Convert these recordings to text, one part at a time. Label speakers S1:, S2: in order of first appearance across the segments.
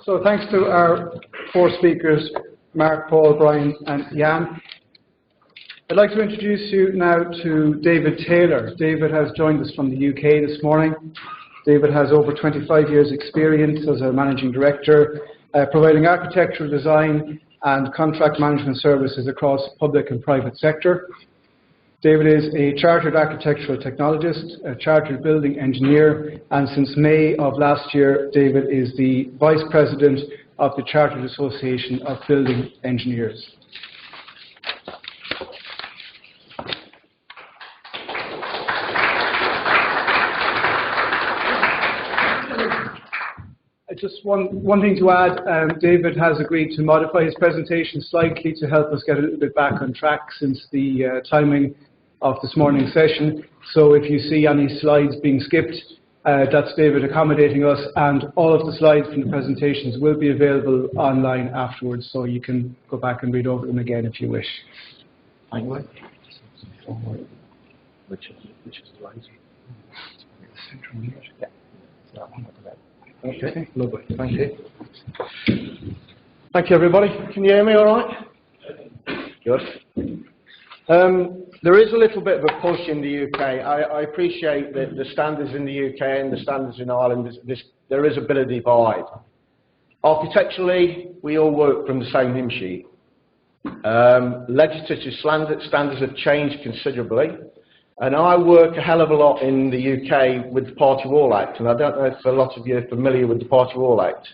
S1: So thanks to our four speakers, Mark, Paul, Brian and Jan. I'd like to introduce you now to David Taylor. David has joined us from the UK this morning. David has over 25 years experience as a managing director, providing architectural design and contract management services across public and private sector. David is a chartered architectural technologist, a chartered building engineer, and since May of last year, David is the Vice President of the Chartered Association of Building Engineers. Just one thing to add, David has agreed to modify his presentation slightly to help us get a little bit back on track since the timing of this morning's session. So if you see any slides being skipped, that's David accommodating us, and all of the slides from the presentations will be available online afterwards, so you can go back and read over them again if you wish.
S2: Which is the lines? Yeah. Okay, lovely. Thank you. Thank you, everybody. Can you hear me all right? Good. There is a little bit of a push in the UK. I appreciate that the standards in the UK and the standards in Ireland, there is a bit of divide. Architecturally, we all work from the same hymn sheet. Legislative standards have changed considerably. And I work a hell of a lot in the UK with the Party Wall Act, and I don't know if a lot of you are familiar with the Party Wall Act.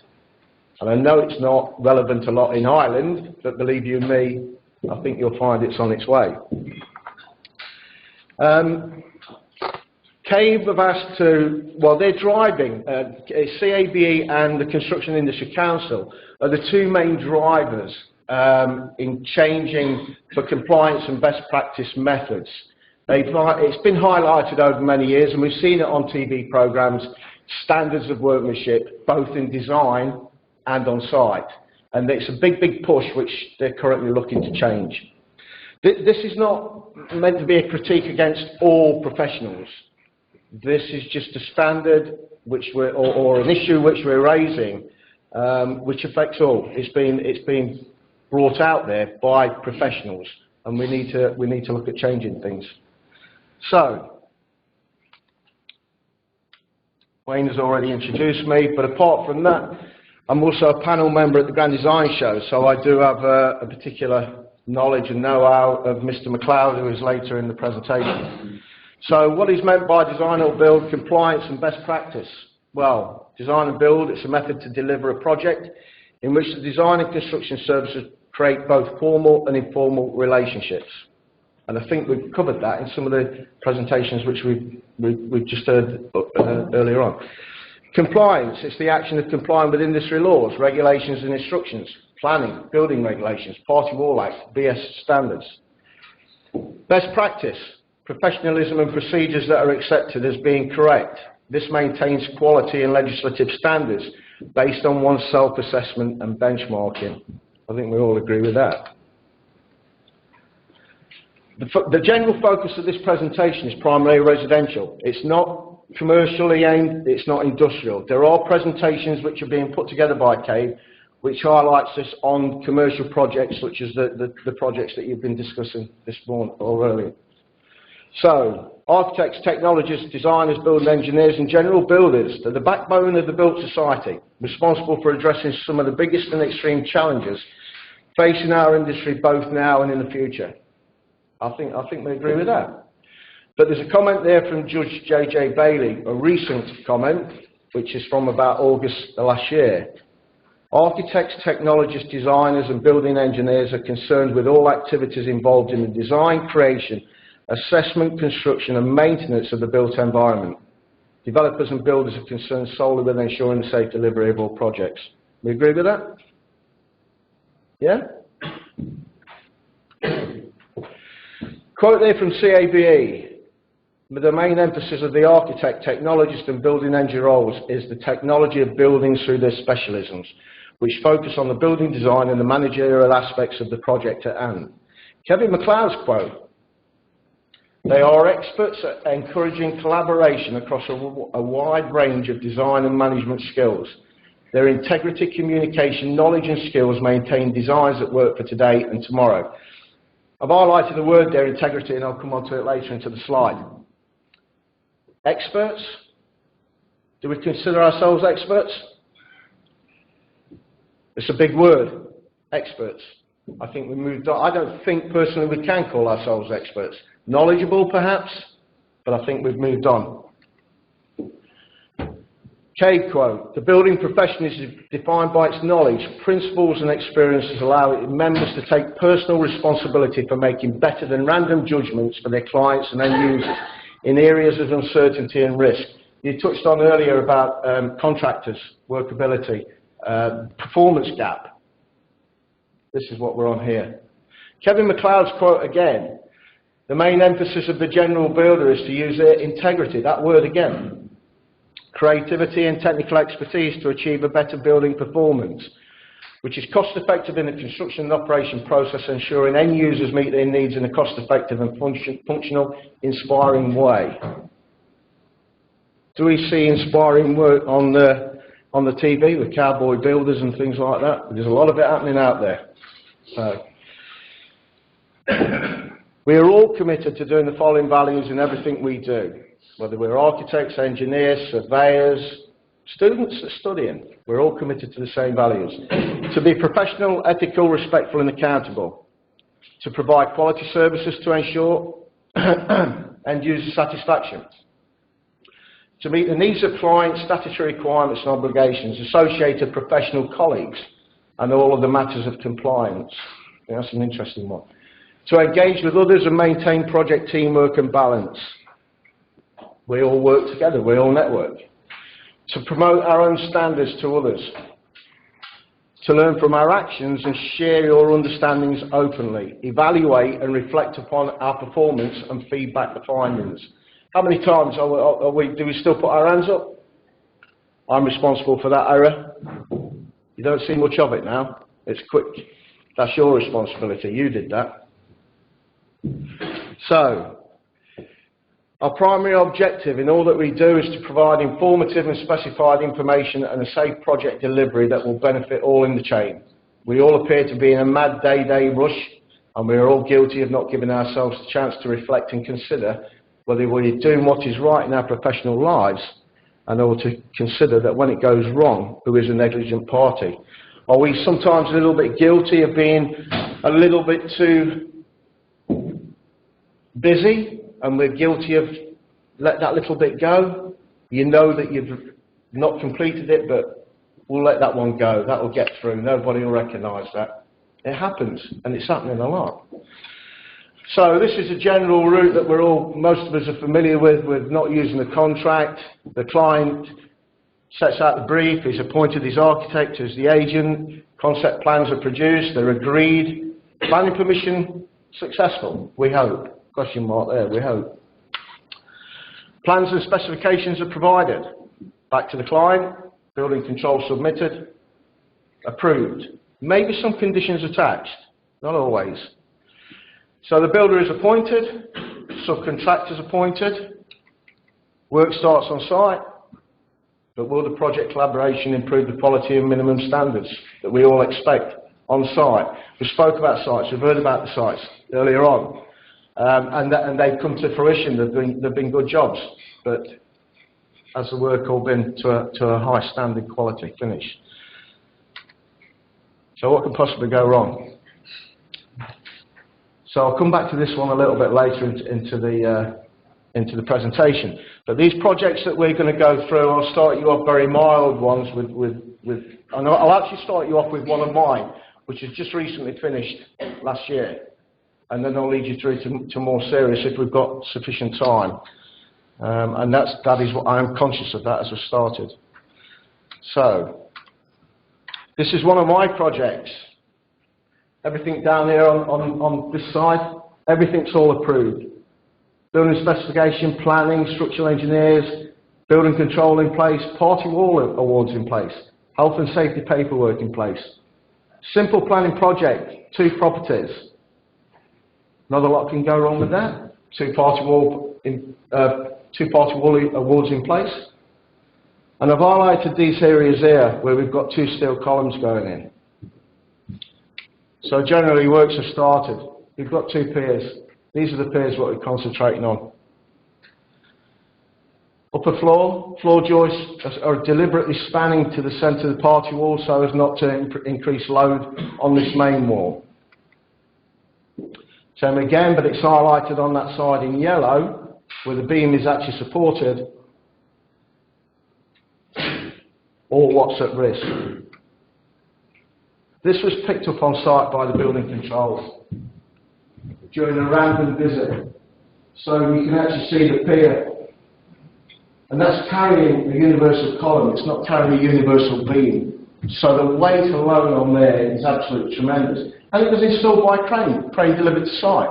S2: And I know it's not relevant a lot in Ireland, but believe you me, I think you'll find it's on its way. CAVE have asked to, well, they're driving, CABE and the Construction Industry Council are the two main drivers in changing for compliance and best practice methods. It's been highlighted over many years, and we've seen it on TV programmes, standards of workmanship, both in design and on site. And it's a big, big push which they're currently looking to change. This is not meant to be a critique against all professionals. This is just a standard which or an issue which we're raising, which affects all. It's been brought out there by professionals, and we need to look at changing things. So, Wayne has already introduced me, but apart from that, I'm also a panel member at the Grand Design Show, so I do have a particular knowledge and know-how of Mr. McLeod, who is later in the presentation. So what is meant by design or build, compliance and best practice? Well, design and build, it's a method to deliver a project in which the design and construction services create both formal and informal relationships. And I think we've covered that in some of the presentations which we've just heard earlier on. Compliance, it's the action of complying with industry laws, regulations and instructions, planning, building regulations, Party Wall Act, BS standards. Best practice, professionalism and procedures that are accepted as being correct. This maintains quality and legislative standards based on one's self-assessment and benchmarking. I think we all agree with that. The general focus of this presentation is primarily residential. It's not commercially aimed, it's not industrial. There are presentations which are being put together by CAVE which highlights this on commercial projects such as the projects that you've been discussing this morning or earlier. So, architects, technologists, designers, building engineers and general builders are the backbone of the built society, responsible for addressing some of the biggest and extreme challenges facing our industry both now and in the future. I think we agree with that. But there's a comment there from Judge J.J. Bailey, a recent comment, which is from about August last year. Architects, technologists, designers and building engineers are concerned with all activities involved in the design, creation, assessment, construction and maintenance of the built environment. Developers and builders are concerned solely with ensuring the safe delivery of all projects. We agree with that? Yeah? Quote there from CABE. The main emphasis of the architect, technologist and building engineer roles is the technology of buildings through their specialisms, which focus on the building design and the managerial aspects of the project at hand. Kevin McLeod's quote. They are experts at encouraging collaboration across a wide range of design and management skills. Their integrity, communication, knowledge and skills maintain designs that work for today and tomorrow. I've highlighted the word there, integrity, and I'll come on to it later into the slide. Experts? Do we consider ourselves experts? It's a big word, experts. I think we moved on. I don't think personally we can call ourselves experts. Knowledgeable perhaps, but I think we've moved on. Cade quote, the building profession is defined by its knowledge, principles and experiences allow its members to take personal responsibility for making better than random judgments for their clients and end users in areas of uncertainty and risk. You touched on earlier about contractors, workability, performance gap. This is what we're on here. Kevin MacLeod's quote again, the main emphasis of the general builder is to use their integrity, that word again, creativity and technical expertise to achieve a better building performance, which is cost effective in the construction and operation process, ensuring end users meet their needs in a cost effective and functional, inspiring way. Do we see inspiring work on the TV with cowboy builders and things like that? There's a lot of it happening out there. So, we are all committed to doing the following values in everything we do, whether we're architects, engineers, surveyors, students that are studying. We're all committed to the same values. To be professional, ethical, respectful and accountable. To provide quality services to ensure end user satisfaction. To meet the needs of clients, statutory requirements and obligations, associated professional colleagues, and all of the matters of compliance. Yeah, that's an interesting one. To engage with others and maintain project teamwork and balance. We all work together, we all network. To promote our own standards to others. To learn from our actions and share your understandings openly. Evaluate and reflect upon our performance and feedback the findings. How many times do we still put our hands up? I'm responsible for that error. You don't see much of it now. It's quick. That's your responsibility. You did that. So, our primary objective in all that we do is to provide informative and specified information and a safe project delivery that will benefit all in the chain. We all appear to be in a mad day-to-day rush, and we are all guilty of not giving ourselves the chance to reflect and consider whether we're doing what is right in our professional lives, and or to consider that when it goes wrong, who is a negligent party. Are we sometimes a little bit guilty of being a little bit too busy, and we're guilty of let that little bit go? You know that you've not completed it, but we'll let that one go. That will get through. Nobody will recognise that. It happens, and it's happening a lot. So this is a general route that most of us are familiar with not using the contract. The client sets out the brief, he's appointed his architect as the agent, concept plans are produced, they're agreed, planning permission successful, we hope. Question mark there, we hope. Plans and specifications are provided. Back to the client, building control submitted, approved. Maybe some conditions attached, not always. So the builder is appointed, subcontractors appointed, work starts on site, but will the project collaboration improve the quality and minimum standards that we all expect on site? We spoke about sites, we've heard about the sites earlier on, and they've come to fruition, they've been good jobs, but has the work all been to a high standard quality finish? So what could possibly go wrong? So I'll come back to this one a little bit later into the presentation. But these projects that we're going to go through, I'll start you off very mild ones and I'll actually start you off with one of mine, which has just recently finished last year. And then I'll lead you through to more serious if we've got sufficient time. And that is what I'm conscious of that as we started. So, this is one of my projects. Everything down here on this side, everything's all approved. Building specification, planning, structural engineers, building control in place, party wall awards in place, health and safety paperwork in place. Simple planning project, 2 properties. Not a lot can go wrong with that. two-party walls in place. And I've highlighted these areas here where we've got two steel columns going in. So generally works have started. We've got two piers. These are the piers what we're concentrating on. Upper floor joists are deliberately spanning to the centre of the party wall so as not to increase load on this main wall. Same again, but it's highlighted on that side in yellow where the beam is actually supported, or what's at risk. This was picked up on site by the building controls during a random visit. So you can actually see the pier. And that's carrying a universal column, it's not carrying a universal beam. So the weight alone on there is absolutely tremendous. And it was installed by crane delivered to site.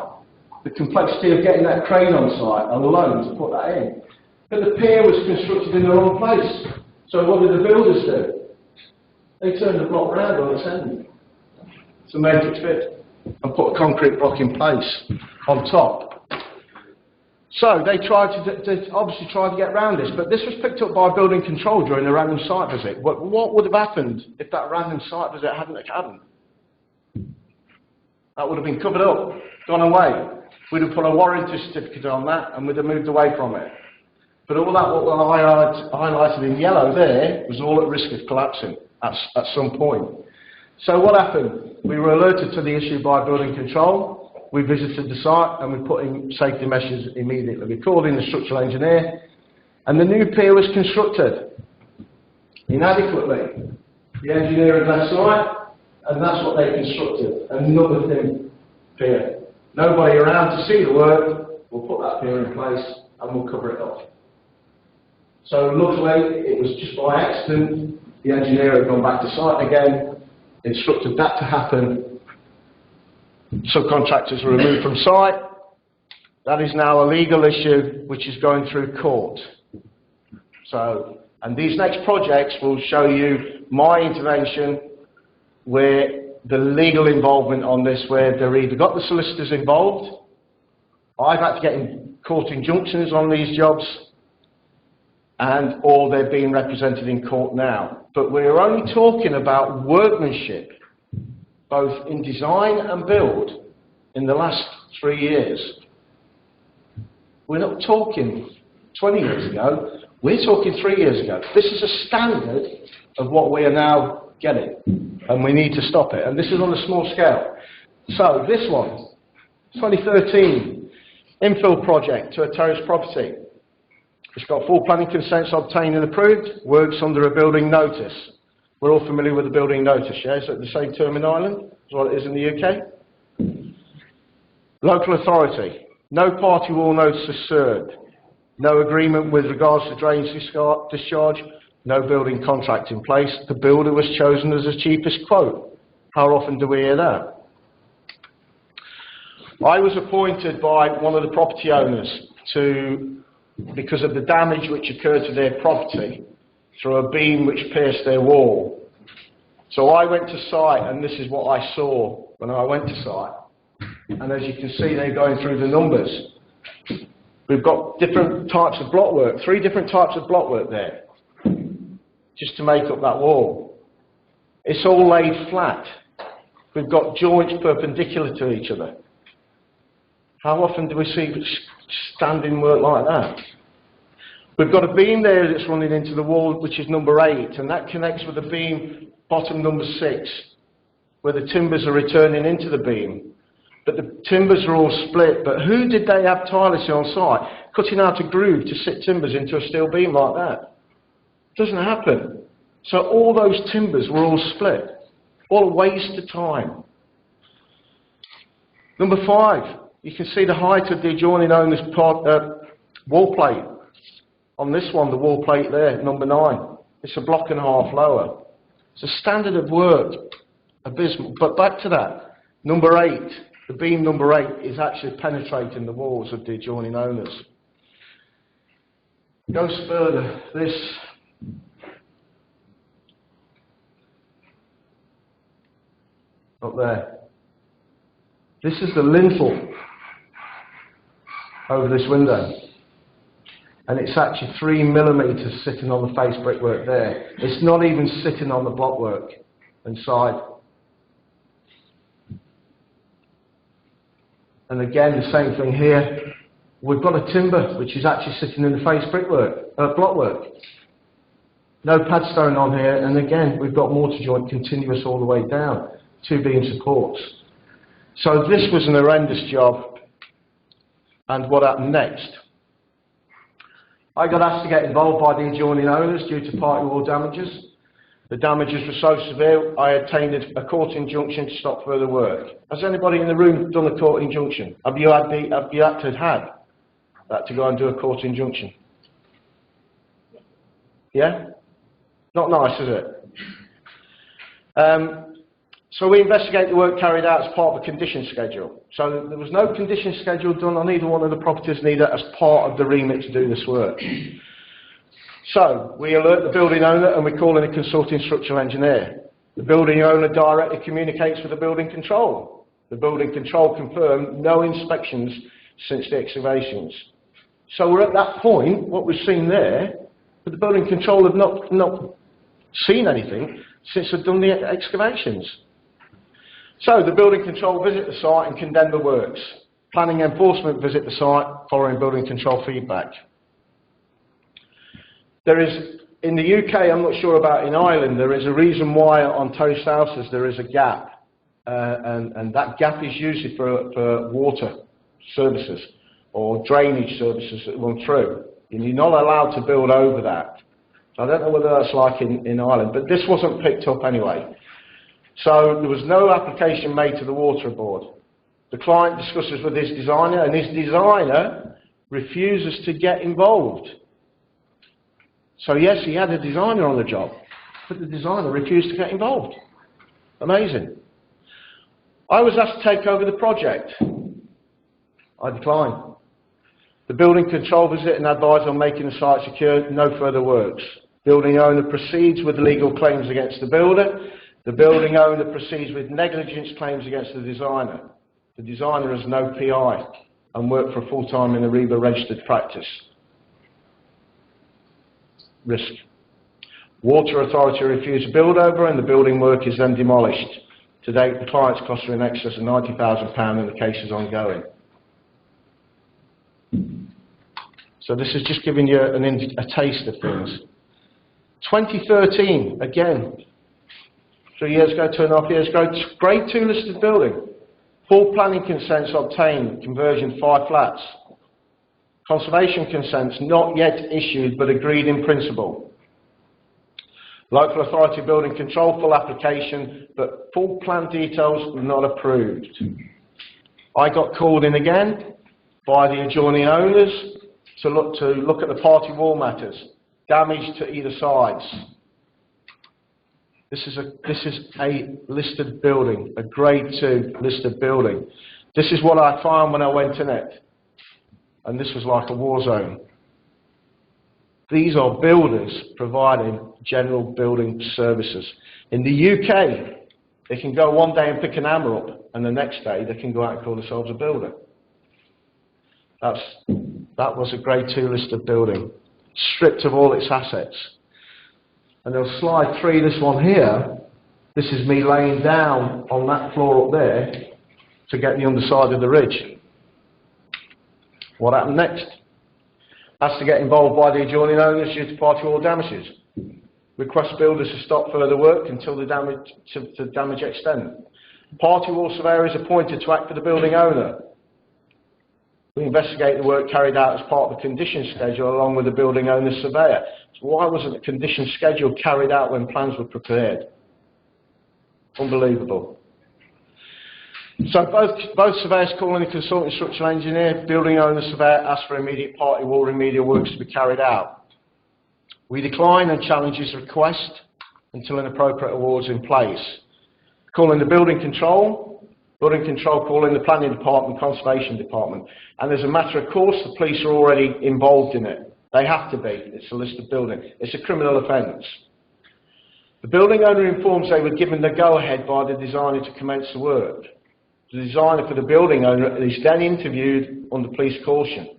S2: The complexity of getting that crane on site alone to put that in. But the pier was constructed in the wrong place. So what did the builders do? They turned the block round on its end to make it fit and put a concrete block in place on top. So they obviously tried to get around this, but this was picked up by building control during a random site visit. What would have happened if that random site visit hadn't happened? That would have been covered up, gone away. We'd have put a warranty certificate on that and we'd have moved away from it. But all that what I highlighted in yellow there was all at risk of collapsing at some point. So what happened? We were alerted to the issue by building control. We visited the site and we put in safety measures immediately. We called in the structural engineer and the new pier was constructed inadequately. The engineer had left site and that's what they constructed, another thin pier. Nobody around to see the work, we'll put that pier in place and we'll cover it off. So luckily it was just by accident, the engineer had gone back to site again, instructed that to happen. Subcontractors were removed from site. That is now a legal issue which is going through court. So, and these next projects will show you my intervention where the legal involvement on this, where they've either got the solicitors involved, I've had to get in court injunctions on these jobs, and or they're being represented in court now. But we're only talking about workmanship, both in design and build, in the last 3 years. We're not talking 20 years ago, we're talking 3 years ago. This is a standard of what we are now getting, and we need to stop it. And this is on a small scale. So this one, 2013, infill project to a terrace property. It's got full planning consents obtained and approved, works under a building notice. We're all familiar with the building notice, yeah? Is it the same term in Ireland as what it is in the UK? Local authority. No party wall notice is served. No agreement with regards to drainage discharge. No building contract in place. The builder was chosen as the cheapest quote. How often do we hear that? I was appointed by one of the property owners because of the damage which occurred to their property through a beam which pierced their wall. So I went to site and this is what I saw when I went to site. And as you can see, they're going through the numbers. We've got different types of block work, 3 different types of block work there, just to make up that wall. It's all laid flat. We've got joints perpendicular to each other. How often do we see standing work like that? We've got a beam there that's running into the wall, which is number 8, and that connects with the beam bottom number 6, where the timbers are returning into the beam. But the timbers are all split. But who did they have tirelessly on site, cutting out a groove to sit timbers into a steel beam like that? Doesn't happen. So all those timbers were all split. All a waste of time. Number 5, you can see the height of the adjoining owner's wall plate. On this one, the wall plate there, number 9. It's a block and a half lower. It's a standard of work, abysmal. But back to that, number 8, the beam number 8 is actually penetrating the walls of the adjoining owners. Goes further, this up there. This is the lintel over this window. And it's actually 3 millimetres sitting on the face brickwork there. It's not even sitting on the blockwork inside. And again, the same thing here. We've got a timber which is actually sitting in the face brickwork, blockwork. No padstone on here, and again, we've got mortar joint continuous all the way down, 2 beam supports. So this was an horrendous job. And what happened next? I got asked to get involved by the adjoining owners due to party wall damages. The damages were so severe, I obtained a court injunction to stop further work. Has anybody in the room done a court injunction? Have you had that to go and do a court injunction? Yeah? Not nice, is it? So we investigate the work carried out as part of a condition schedule. So there was no condition schedule done on either one of the properties, neither as part of the remit to do this work. So we alert the building owner and we call in a consulting structural engineer. The building owner directly communicates with the building control. The building control confirmed no inspections since the excavations. So we're at that point, what we've seen there, but the building control have not seen anything since they've done the excavations. So the building control visit the site and condemn the works. Planning enforcement visit the site following building control feedback. There is, in the UK, I'm not sure about in Ireland, there is a reason why on terraced houses there is a gap. And that gap is usually for water services or drainage services that run through. And you're not allowed to build over that. I don't know whether that's like in Ireland, but this wasn't picked up anyway. So there was no application made to the water board. The client discusses with his designer, and his designer refuses to get involved. So yes, he had a designer on the job, but the designer refused to get involved. Amazing. I was asked to take over the project. I declined. The building control visit and advised on making the site secure, no further works. Building owner proceeds with legal claims against the builder. The building owner proceeds with negligence claims against the designer. The designer has no PI and worked for full-time in a REBA registered practice. Risk. Water authority refused to build over and the building work is then demolished. To date, the client's costs are in excess of £90,000 and the case is ongoing. So this is just giving you a taste of things. 2013, again, 3 years ago, 2.5 years ago, Grade 2 listed building. Full planning consents obtained, conversion 5 flats. Conservation consents not yet issued but agreed in principle. Local authority building control, full application, but full plan details not approved. I got called in again by the adjoining owners to look at the party wall matters, damage to either sides. This is a listed building, a Grade 2 listed building. This is what I found when I went in it. And this was like a war zone. These are builders providing general building services. In the UK, they can go one day and pick an hammer up, and the next day they can go out and call themselves a builder. That was a Grade 2 listed building, stripped of all its assets. And on slide 3, this one here, this is me laying down on that floor up there to get the underside of the ridge. What happened next? Asked to get involved by the adjoining owners due to party wall damages. Request builders to stop further work until the damage extent. Party wall surveyor is appointed to act for the building owner. We investigate the work carried out as part of the condition schedule along with the building owner's surveyor. So why wasn't the condition schedule carried out when plans were prepared? Unbelievable. So both surveyors call in a consulting structural engineer, building owner surveyor asked for immediate party wall remedial works to be carried out. We decline and challenge his request until an appropriate award is in place. Call in the building control call in the planning department, conservation department. And as a matter of course, the police are already involved in it. They have to be. It's a listed building. It's a criminal offence. The building owner informs they were given the go-ahead by the designer to commence the work. The designer for the building owner is then interviewed under police caution.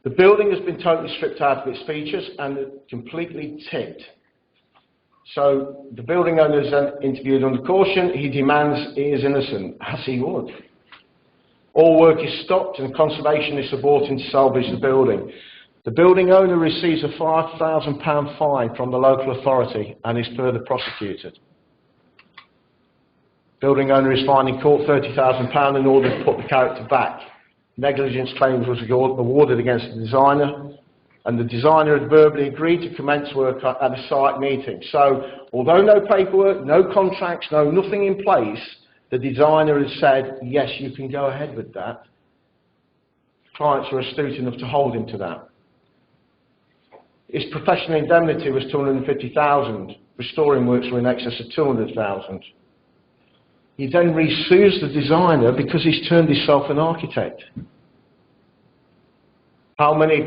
S2: The building has been totally stripped out of its features and completely tipped. So the building owner is then interviewed under caution. He demands he is innocent, as he would. All work is stopped and conservationists are brought in to salvage the building. The building owner receives a £5,000 fine from the local authority and is further prosecuted. Building owner is fined in court £30,000 in order to put the character back. Negligence claims was awarded against the designer, and the designer had verbally agreed to commence work at a site meeting. So, although no paperwork, no contracts, nothing in place, the designer has said, yes, you can go ahead with that. Clients were astute enough to hold him to that. His professional indemnity was £250,000. Restoring works were in excess of £200,000. He then resues the designer because he's turned himself an architect. How many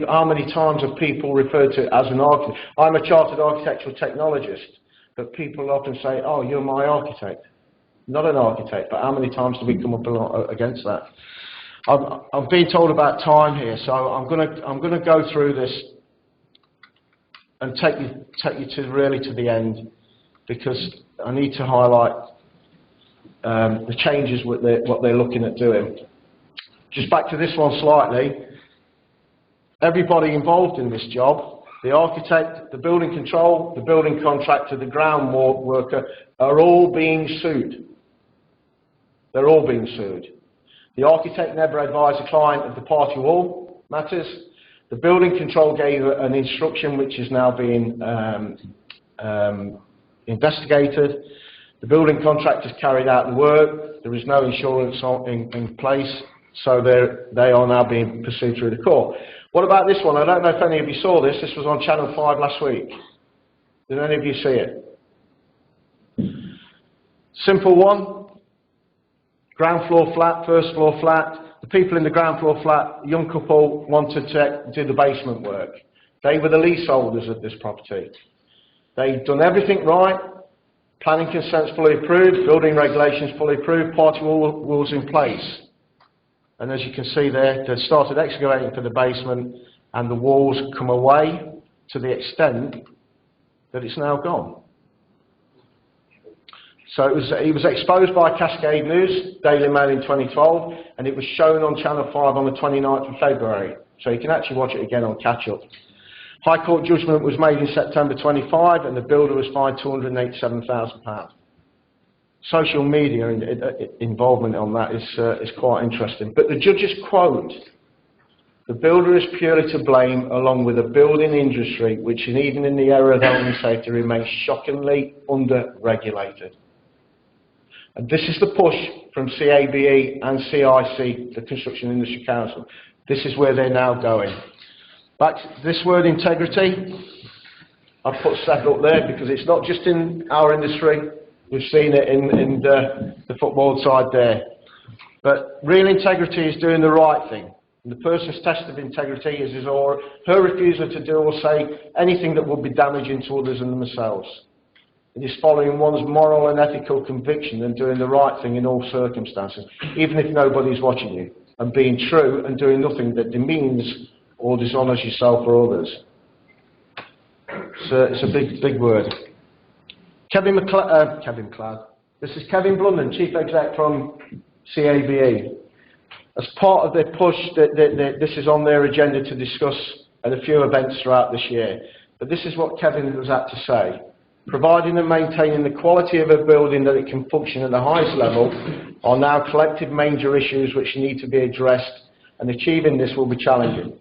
S2: times have people referred to it as an architect? I'm a chartered architectural technologist, but people often say, oh, you're my architect. Not an architect, but how many times do we come up against that? I'm being told about time here, so I'm going to go through this and take you to the end, because I need to highlight the changes what they're looking at doing. Just back to this one slightly. Everybody involved in this job, the architect, the building control, the building contractor, the ground worker, are all being sued. They're all being sued. The architect never advised the client of the party wall matters. The building control gave an instruction which is now being investigated. The building contractors carried out the work. There is no insurance in place, so they are now being pursued through the court. What about this one? I don't know if any of you saw this. This was on Channel 5 last week. Did any of you see it? Simple one. Ground floor flat, first floor flat. The people in the ground floor flat, young couple, wanted to do the basement work. They were the leaseholders of this property. They'd done everything right. Planning consent's fully approved, building regulations fully approved, party wall rules in place. And as you can see there, they started excavating for the basement, and the walls come away to the extent that it's now gone. So it was exposed by Cascade News, Daily Mail in 2012, and it was shown on Channel 5 on the 29th of February. So you can actually watch it again on catch-up. High Court judgment was made in September 25, and the builder was fined £287,000. Social media involvement on that is quite interesting. But the judge's quote, the builder is purely to blame, along with the building industry, which even in the area of health and safety remains shockingly under-regulated. And this is the push from CABE and CIC, the Construction Industry Council. This is where they're now going. Back to this word, integrity. I've put SEC up there because it's not just in our industry. We've seen it in the football side there. But real integrity is doing the right thing. And the person's test of integrity is his or her refusal to do or say anything that would be damaging to others and themselves. It is following one's moral and ethical conviction and doing the right thing in all circumstances, even if nobody's watching you, and being true and doing nothing that demeans or dishonours yourself or others. So it's a big word. Kevin McLeod. This is Kevin Blunden, Chief Exec from CABE. As part of their push, this is on their agenda to discuss at a few events throughout this year. But this is what Kevin was at to say. Providing and maintaining the quality of a building that it can function at the highest level are now collective major issues which need to be addressed, and achieving this will be challenging.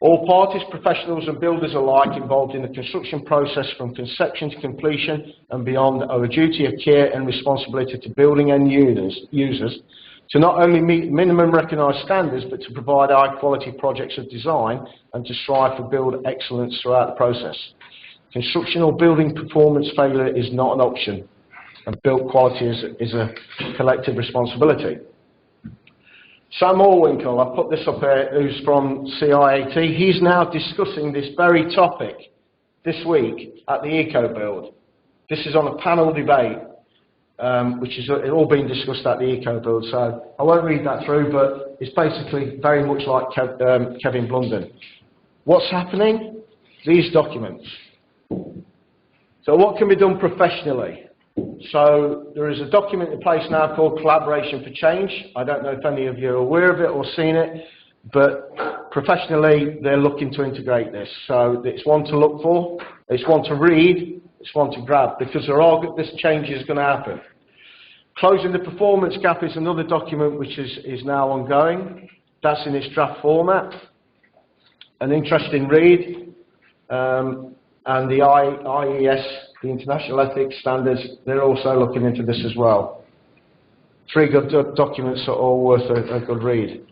S2: All parties, professionals and builders alike involved in the construction process from conception to completion and beyond owe a duty of care and responsibility to building end users to not only meet minimum recognised standards but to provide high quality projects of design and to strive for build excellence throughout the process. Construction or building performance failure is not an option, and build quality is a collective responsibility. Sam Allwinkle, I put this up here, who's from CIAT, he's now discussing this very topic this week at the EcoBuild. This is on a panel debate, which is all being discussed at the EcoBuild, so I won't read that through, but it's basically very much like Kevin Blunden. What's happening? These documents. So what can be done professionally? So there is a document in place now called Collaboration for Change. I don't know if any of you are aware of it or seen it, but professionally they're looking to integrate this. So it's one to look for, it's one to read, it's one to grab, because this change is going to happen. Closing the Performance Gap is another document which is now ongoing. That's in its draft format. An interesting read. And the IES, the International Ethics Standards, they're also looking into this as well. 3 good documents are all worth a good read.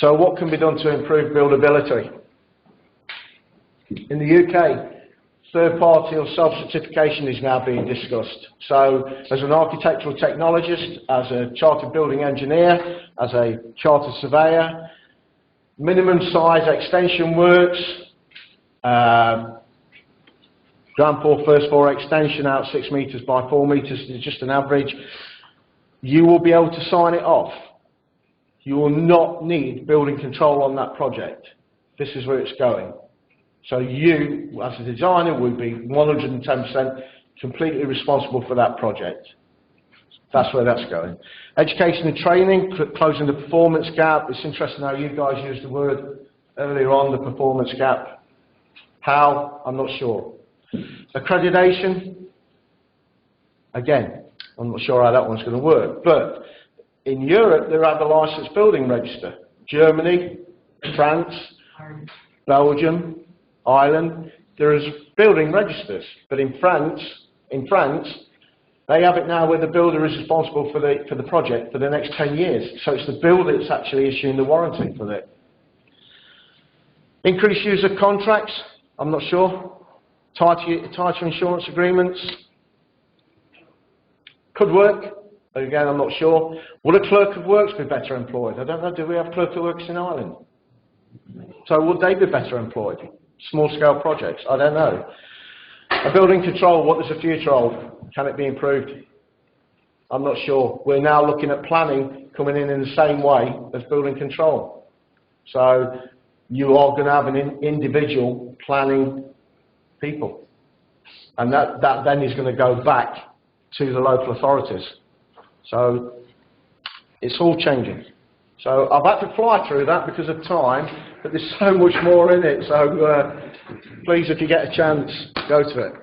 S2: So what can be done to improve buildability? In the UK, third-party or self-certification is now being discussed. So as an architectural technologist, as a chartered building engineer, as a chartered surveyor, minimum size extension works, ground floor, first floor extension out 6 metres by 4 metres is just an average. You will be able to sign it off. You will not need building control on that project. This is where it's going. So you, as a designer, would be 110% completely responsible for that project. That's where that's going. Education and training, closing the performance gap. It's interesting how you guys used the word earlier on, the performance gap. How? I'm not sure. Accreditation, again, I'm not sure how that one's going to work, but in Europe they have the licensed building register. Germany, France, Belgium, Ireland, there is building registers, but in France, they have it now where the builder is responsible for the project for the next 10 years. So it's the builder that's actually issuing the warranty for it. Increased use of contracts, I'm not sure. Tighter insurance agreements could work, but again, I'm not sure. Would a clerk of works be better employed? I don't know. Do we have clerk of works in Ireland? So would they be better employed? Small-scale projects? I don't know. A building control, what does the future hold? Can it be improved? I'm not sure. We're now looking at planning coming in the same way as building control. So you are going to have an individual planning people, and that then is going to go back to the local authorities. So it's all changing. So I've had to fly through that because of time, but there's so much more in it. So please, if you get a chance, go to it.